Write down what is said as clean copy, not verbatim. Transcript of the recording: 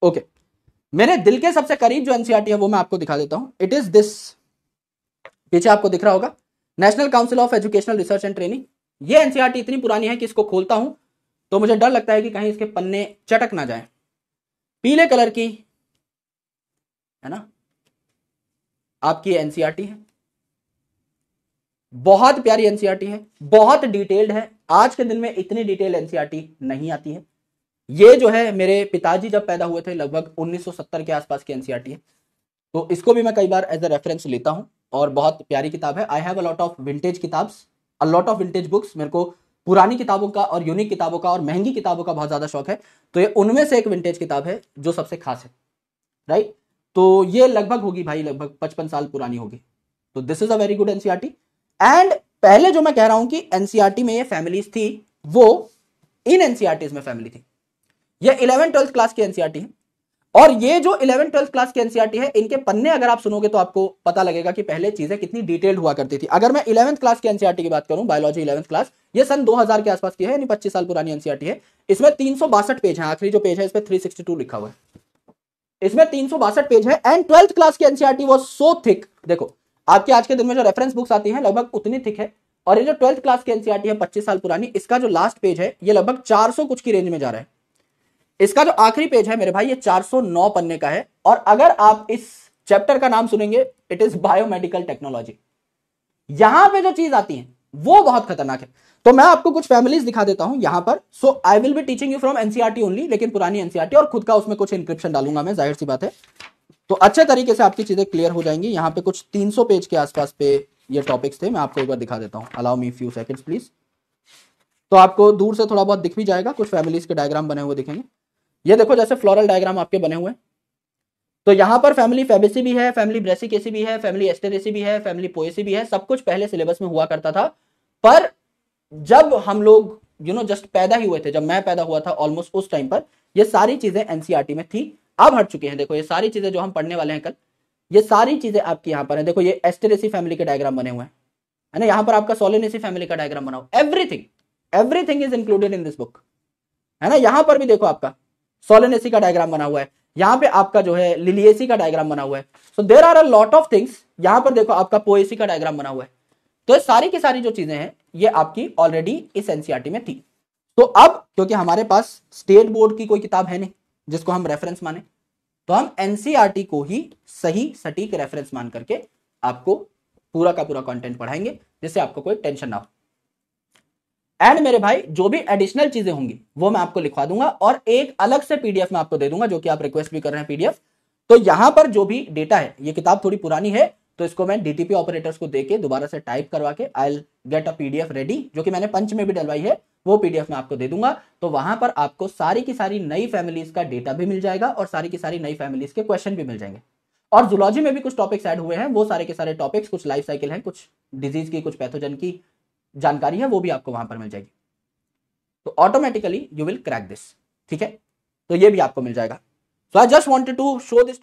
Okay, मेरे दिल के सबसे करीब जो एनसीईआरटी है वो मैं आपको दिखा देता हूं। इट इज दिस, पीछे आपको दिख रहा होगा, national council of educational research and training. ये एनसीईआरटी इतनी पुरानी है कि इसको खोलता हूं तो मुझे डर लगता है कि कहीं इसके पन्ने चटक ना जाए। पीले कलर की है ना आपकी एनसीईआरटी है, बहुत प्यारी एनसीईआरटी है, बहुत डिटेल्ड है। आज के दिन में इतनी डिटेल एनसीईआरटी नहीं आती है। ये जो है मेरे पिताजी जब पैदा हुए थे लगभग 1970 के आसपास की एनसीईआरटी है, तो इसको भी मैं कई बार एज ए रेफरेंस लेता हूं और बहुत प्यारी किताब है। I have a lot of vintage किताब्स, a lot of vintage books. मेरे को पुरानी किताबों का और यूनिक किताबों का और महंगी किताबों का बहुत ज्यादा शौक है, तो ये उनमें से एक विंटेज किताब है जो सबसे खास है, राइट। तो ये लगभग होगी भाई, लगभग 55 साल पुरानी होगी। तो this is a very good NCERT. And पहले जो मैं कह रहा हूं कि एनसीईआरटी में ये फैमिलीज थी, वो इन एनसीईआरटीज में फैमिली थी। ये 11th-12th क्लास की एनसीईआरटी है, और ये जो 11th-12th क्लास की एनसीईआरटी है, इनके पन्ने अगर आप सुनोगे तो आपको पता लगेगा कि पहले चीजें कितनी डिटेल्ड हुआ करती थी। अगर मैं 11th क्लास की एनसीईआरटी की बात करूं, बायोलॉजी 11th क्लास, ये सन 2000 के आसपास की है, यानी 25 साल पुरानी एनसीईआरटी है। इसमें 362 पेज है, आखिरी जो पेज है इस पर 362 लिखा हुआ है, इसमें 362 पेज है। एंड 12th क्लास की एनसीईआरटी वाज सो थिक। देखो आपके आज के दिन में जो रेफरेंस बुक्स आती हैं लगभग उतनी थिक है, और ये जो 12th क्लास की एनसीईआरटी है 25 साल पुरानी, इसका जो लास्ट पेज है ये लगभग 400 कुछ की रेंज में जा रहा है। इसका जो आखिरी पेज है मेरे भाई ये 409 पन्ने का है। और अगर आप इस चैप्टर का नाम सुनेंगे, इट इज बायोमेडिकल टेक्नोलॉजी, यहां पे जो चीज आती है वो बहुत खतरनाक है। तो मैं आपको कुछ फैमिलीज दिखा देता हूं यहां पर। So I will be teaching you from NCERT only, लेकिन पुरानी एनसीईआरटी, और खुद का उसमें कुछ इंक्रिप्शन डालूंगा मैं, जाहिर सी बात है। तो अच्छे तरीके से आपकी चीजें क्लियर हो जाएंगी। यहां पे कुछ 300 पेज के आसपास पे ये टॉपिक्स थे, मैं आपको एक बार दिखा देता हूं। Allow me few seconds please. तो आपको दूर से थोड़ा बहुत दिख भी जाएगा, कुछ फैमिलीज के डायग्राम बने हुए दिखेंगे। ये देखो जैसे फ्लोरल डायग्राम आपके बने हुए हैं, तो यहां पर फैमिली फैबेसी भी है, फैमिली ब्रेसिकेसी भी है, फैमिली एस्टेरेसी भी है, फैमिली पोएसी भी है। सब कुछ पहले सिलेबस में हुआ करता था, पर जब हम लोग जस्ट पैदा ही हुए थे, जब मैं पैदा हुआ था ऑलमोस्ट उस टाइम पर ये सारी चीजें एनसीईआरटी में थी। अब हट चुकी हैं। देखो ये सारी चीजें जो हम पढ़ने वाले हैं कल, ये सारी चीजें आपकी यहां पर है। देखो ये एस्टेरेसी फैमिली के डायग्राम बने हुए हैं, है ना। यहां पर आपका सोलेनेसी फैमिली का डायग्राम बना हुआ, everything is included in this book, है ना। यहां पर भी देखो आपका सोलेनेसी का डायग्राम बना हुआ है, यहां पे आपका जो है लिलिएसी का डायग्राम बना हुआ है। So there are a lot of things. यहां पर देखो आपका पोएसी का डायग्राम बना हुआ है। तो सारी की सारी जो चीजें हैं ये आपकी ऑलरेडी इस एनसीईआरटी में थी। तो अब क्योंकि हमारे पास स्टेट बोर्ड की कोई किताब है नहीं जिसको हम रेफरेंस माने, तो हम एनसीईआरटी को ही सही सटीक रेफरेंस मान करके आपको पूरा का पूरा कंटेंट पढ़ाएंगे, जिससे आपको कोई टेंशन ना हो। एंड मेरे भाई जो भी एडिशनल चीजें होंगी वो मैं आपको लिखवा दूंगा, और एक अलग से पीडीएफ में आपको दे दूंगा, जो कि आप रिक्वेस्ट भी कर रहे हैं पीडीएफ। तो यहां पर जो भी डेटा है, ये किताब थोड़ी पुरानी है, तो इसको मैं डीटीपी ऑपरेटर्स को देके दोबारा से टाइप करवा के I will get a PDF ready, जो कि मैंने पंच में भी डलवाई है, वो पीडीएफ में आपको दे दूंगा। तो वहां पर आपको सारी की सारी नई फैमिलीज का डेटा भी मिल जाएगा, और सारी की सारी नई फैमिलीज के क्वेश्चन भी मिल जाएंगे। और जूलॉजी में भी कुछ टॉपिक्स ऐड हुए हैं, वो सारे के सारे टॉपिक्स, कुछ लाइफ साइकिल है, कुछ डिजीज की, कुछ पैथोजन की जानकारी है, वो भी आपको वहां पर मिल जाएगी। तो automatically you will crack this, ठीक है। तो ये भी आपको मिल जाएगा। So I just wanted to show this.